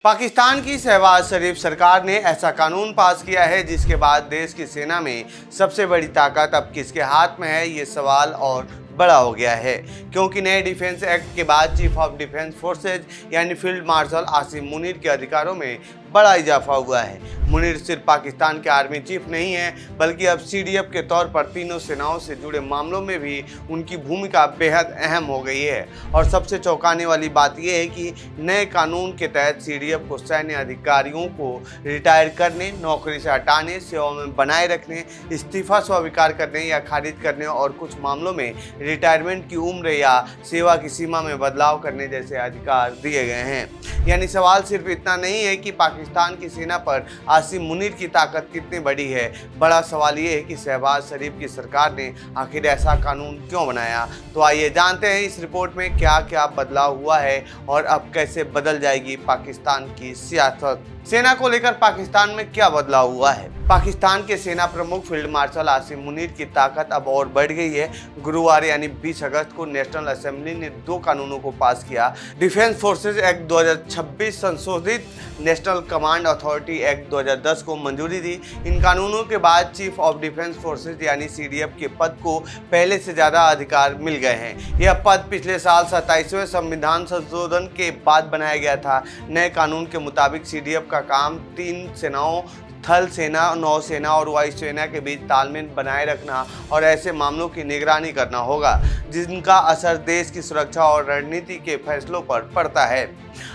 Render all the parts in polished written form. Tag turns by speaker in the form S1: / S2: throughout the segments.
S1: पाकिस्तान की शहबाज शरीफ सरकार ने ऐसा कानून पास किया है जिसके बाद देश की सेना में सबसे बड़ी ताकत अब किसके हाथ में है, ये सवाल और बड़ा हो गया है। क्योंकि नए डिफेंस एक्ट के बाद चीफ ऑफ डिफेंस फोर्सेज यानी फील्ड मार्शल आसिम मुनीर के अधिकारों में बड़ा इजाफा हुआ है। मुनीर सिर्फ पाकिस्तान के आर्मी चीफ नहीं है, बल्कि अब सीडीएफ के तौर पर तीनों सेनाओं से जुड़े मामलों में भी उनकी भूमिका बेहद अहम हो गई है। और सबसे चौंकाने वाली बात यह है कि नए कानून के तहत सीडीएफ को सैन्य अधिकारियों को रिटायर करने, नौकरी से हटाने, सेवा में बनाए रखने, इस्तीफा स्वीकार करने या खारिज करने और कुछ मामलों में रिटायरमेंट की उम्र या सेवा की सीमा में बदलाव करने जैसे अधिकार दिए गए हैं। यानी सवाल सिर्फ इतना नहीं है कि पाकिस्तान की सेना पर आसिम मुनीर की ताकत कितनी बड़ी है, बड़ा सवाल ये है कि शहबाज शरीफ की सरकार ने आखिर ऐसा कानून क्यों बनाया। तो आइए जानते हैं इस रिपोर्ट में क्या क्या बदलाव हुआ है और अब कैसे बदल जाएगी पाकिस्तान की सियासत। सेना को लेकर पाकिस्तान में क्या बदलाव हुआ है। पाकिस्तान के सेना प्रमुख फील्ड मार्शल आसिम मुनीर की ताकत अब और बढ़ गई है। गुरुवार यानी 20 अगस्त को नेशनल असेंबली ने 2 कानूनों को पास किया। डिफेंस फोर्सेज एक्ट 2026 संशोधित नेशनल कमांड अथॉरिटी एक्ट 2010 को मंजूरी दी। इन कानूनों के बाद चीफ ऑफ डिफेंस फोर्सेज यानी सीडीएफ के पद को पहले से ज़्यादा अधिकार मिल गए हैं। यह पद पिछले साल 27वें संविधान संशोधन के बाद बनाया गया था। नए कानून के मुताबिक सीडीएफ का काम 3 सेनाओं थल सेना, नौसेना और वायुसेना के बीच तालमेल बनाए रखना और ऐसे मामलों की निगरानी करना होगा जिनका असर देश की सुरक्षा और रणनीति के फैसलों पर पड़ता है।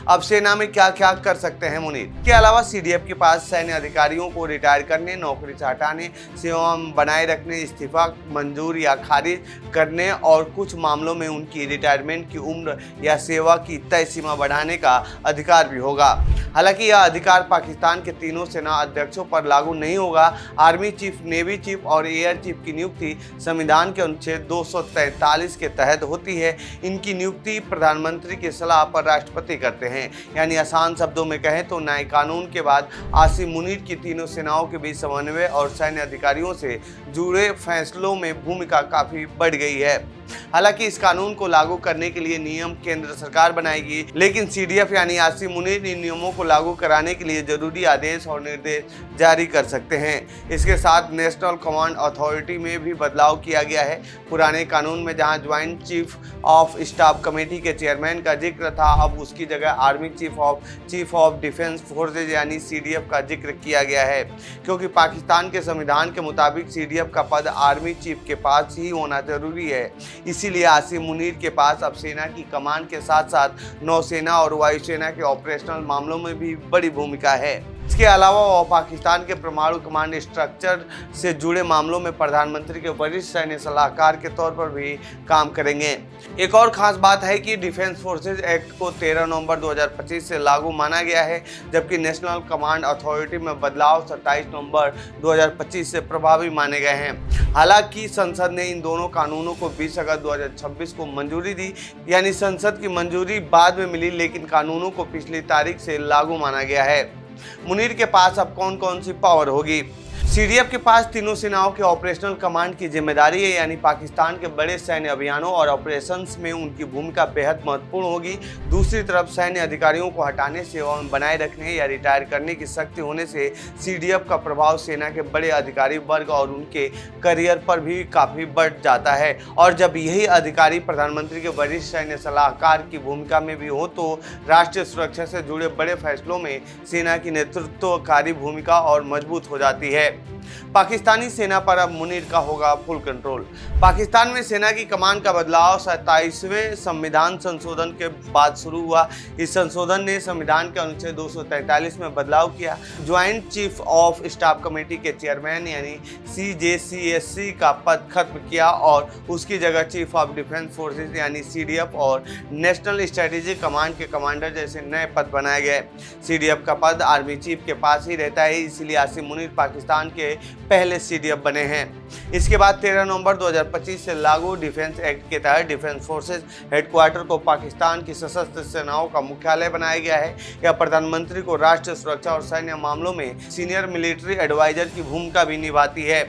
S1: अब सेना में क्या क्या कर सकते हैं मुनीर के अलावा सीडीएफ के पास सैन्य अधिकारियों को रिटायर करने, नौकरी से हटाने, सेवा में बनाए रखने, इस्तीफा मंजूर या खारिज करने और कुछ मामलों में उनकी रिटायरमेंट की उम्र या सेवा की तय सीमा बढ़ाने का अधिकार भी होगा। हालांकि यह अधिकार पाकिस्तान के तीनों सेना अध्यक्षों पर लागू नहीं होगा। आर्मी चीफ, नेवी चीफ और एयर चीफ की नियुक्ति संविधान के अनुच्छेद 243 के तहत होती है। इनकी नियुक्ति प्रधानमंत्री की सलाह पर राष्ट्रपति करते हैं। यानी आसान शब्दों में कहें तो नए कानून के बाद आसिम मुनीर की तीनों सेनाओं के बीच समन्वय और सैन्य अधिकारियों से जुड़े फैसलों में भूमिका काफी बढ़ गई है। हालांकि इस कानून को लागू करने के लिए नियम केंद्र सरकार बनाएगी, लेकिन सीडीएफ यानी आसिम मुनीर इन नियमों को लागू कराने के लिए जरूरी आदेश और निर्देश जारी कर सकते हैं। इसके साथ नेशनल कमांड अथॉरिटी में भी बदलाव किया गया है। पुराने कानून में जहां joint chief of staff committee के चेयरमैन का जिक्र था, अब उसकी जगह army chief of defence forces यानी सीडीएफ का जिक्र किया गया है। क्योंकि पाकिस्तान के संविधान के मुताबिक सीडीएफ का पद आर्मी चीफ के पास ही होना जरूरी है। इसीलिए आसिम मुनीर के पास अब सेना की कमान के साथ साथ नौसेना और वायुसेना के ऑपरेशनल मामलों में भी बड़ी भूमिका है। इसके अलावा वह पाकिस्तान के परमाणु कमांड स्ट्रक्चर से जुड़े मामलों में प्रधानमंत्री के वरिष्ठ सैन्य सलाहकार के तौर पर भी काम करेंगे। एक और खास बात है कि डिफेंस फोर्सेज एक्ट को 13 नवंबर 2025 से लागू माना गया है, जबकि नेशनल कमांड अथॉरिटी में बदलाव 27 नवंबर 2025 से प्रभावी माने गए हैं। हालांकि संसद ने इन दोनों कानूनों को 20 अगस्त 2026 को मंजूरी दी। यानी संसद की मंजूरी बाद में मिली, लेकिन कानूनों को पिछली तारीख से लागू माना गया है। मुनीर के पास अब कौन कौन सी पावर होगी। सीडीएफ के पास तीनों सेनाओं के ऑपरेशनल कमांड की जिम्मेदारी है। यानी पाकिस्तान के बड़े सैन्य अभियानों और ऑपरेशंस में उनकी भूमिका बेहद महत्वपूर्ण होगी। दूसरी तरफ सैन्य अधिकारियों को हटाने, सेवा में बनाए रखने या रिटायर करने की शक्ति होने से सीडीएफ का प्रभाव सेना के बड़े अधिकारी वर्ग और उनके करियर पर भी काफ़ी बढ़ जाता है। और जब यही अधिकारी प्रधानमंत्री के वरिष्ठ सैन्य सलाहकार की भूमिका में भी हो तो राष्ट्रीय सुरक्षा से जुड़े बड़े फैसलों में सेना की नेतृत्वकारी भूमिका और मजबूत हो जाती है। पाकिस्तानी सेना पर अब मुनीर का होगा फुल कंट्रोल। पाकिस्तान में सेना की कमान का बदलाव 27वें संविधान संशोधन के बाद शुरू हुआ। इस संशोधन ने संविधान के अनुच्छेद 243 में बदलाव किया। Joint chief of staff committee के चेयरमैन यानी सीजेसीएससी का पद खत्म किया और उसकी जगह चीफ ऑफ डिफेंस फोर्सेज यानी सीडीएफ और नेशनल स्ट्रेटेजिक कमांड के कमांडर जैसे नए पद बनाए गए। सीडीएफ का पद आर्मी चीफ के पास ही रहता है, इसलिए आसिम मुनीर पाकिस्तान के पहले सीडीएफ बने हैं। इसके बाद 13 नवंबर 2025 से लागू डिफेंस एक्ट के तहत डिफेंस फोर्सेज हेडक्वार्टर को पाकिस्तान की सशस्त्र सेनाओं का मुख्यालय बनाया गया है। यह प्रधानमंत्री को राष्ट्रीय सुरक्षा और सैन्य मामलों में सीनियर मिलिट्री एडवाइजर की भूमिका भी निभाती है।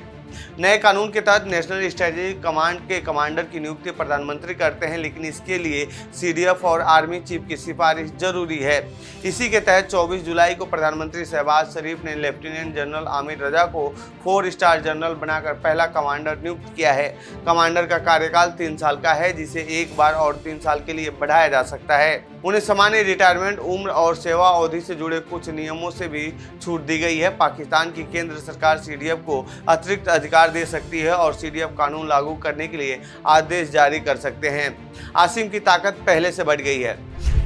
S1: नए कानून के तहत नेशनल स्ट्रेटेजिक कमांड के कमांडर की नियुक्ति प्रधानमंत्री करते हैं, लेकिन इसके लिए सीडीएफ और आर्मी चीफ की सिफारिश जरूरी है। इसी के तहत 24 जुलाई को प्रधानमंत्री शहबाज शरीफ ने लेफ्टिनेंट जनरल आमिर रजा को 4 स्टार जनरल बनाकर पहला कमांडर नियुक्त किया है। कमांडर का कार्यकाल 3 साल का है, जिसे एक बार और 3 साल के लिए बढ़ाया जा सकता है। उन्हें सामान्य रिटायरमेंट उम्र और सेवा अवधि से जुड़े कुछ नियमों से भी छूट दी गई है। पाकिस्तान की केंद्र सरकार सीडीएफ को अतिरिक्त अधिकार दे सकती है और सीडीएफ कानून लागू करने के लिए आदेश जारी कर सकते हैं। आसिम की ताकत पहले से बढ़ गई है।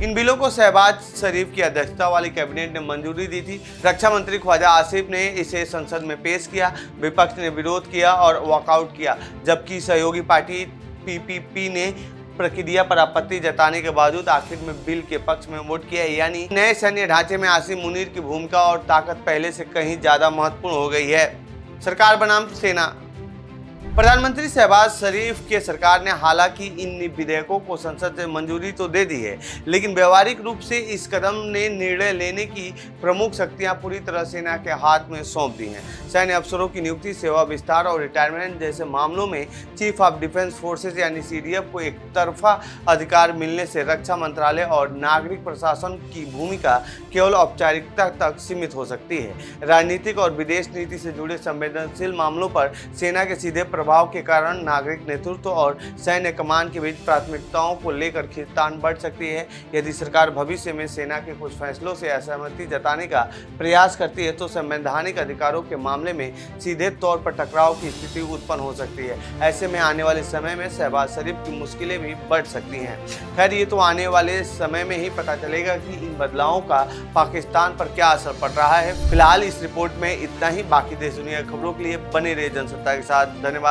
S1: इन बिलों को शहबाज शरीफ की अध्यक्षता वाली कैबिनेट ने मंजूरी दी थी। रक्षा मंत्री ख्वाजा आसिफ ने इसे संसद में पेश किया, विपक्ष ने विरोध किया और वॉकआउट किया, जबकि सहयोगी पार्टी पीपीपी ने प्रक्रिया पर आपत्ति जताने के बावजूद आखिर में बिल के पक्ष में वोट किया। यानी नए सैन्य ढांचे में आसिम मुनीर की भूमिका और ताकत पहले से कहीं ज्यादा महत्वपूर्ण हो गई है। सरकार बनाम सेना। प्रधानमंत्री शहबाज शरीफ के सरकार ने हालांकि इन विधेयकों को संसद से मंजूरी तो दे दी है, लेकिन व्यवहारिक रूप से इस कदम ने निर्णय लेने की प्रमुख शक्तियां पूरी तरह सेना के हाथ में सौंप दी हैं। सैन्य अफसरों की नियुक्ति, सेवा विस्तार और रिटायरमेंट जैसे मामलों में चीफ ऑफ डिफेंस फोर्सेज यानी सीडीएफ को एक तरफा अधिकार मिलने से रक्षा मंत्रालय और नागरिक प्रशासन की भूमिका केवल औपचारिकता तक सीमित हो सकती है। राजनीतिक और विदेश नीति से जुड़े संवेदनशील मामलों पर सेना के सीधे प्रभाव के कारण नागरिक नेतृत्व और सैन्य कमान के बीच प्राथमिकताओं को लेकर खींचतान बढ़ सकती है। यदि सरकार भविष्य में सेना के कुछ फैसलों से असहमति जताने का प्रयास करती है तो संवैधानिक अधिकारों के मामले में सीधे तौर पर टकराव की स्थिति उत्पन्न हो सकती है। ऐसे में आने वाले समय में शहबाज शरीफ की मुश्किलें भी बढ़ सकती हैं। खैर, ये तो आने वाले समय में ही पता चलेगा कि इन बदलावों का पाकिस्तान पर क्या असर पड़ रहा है। फिलहाल इस रिपोर्ट में इतना ही। बाकी देश दुनिया खबरों के लिए बने रहे जनसत्ता के साथ। धन्यवाद।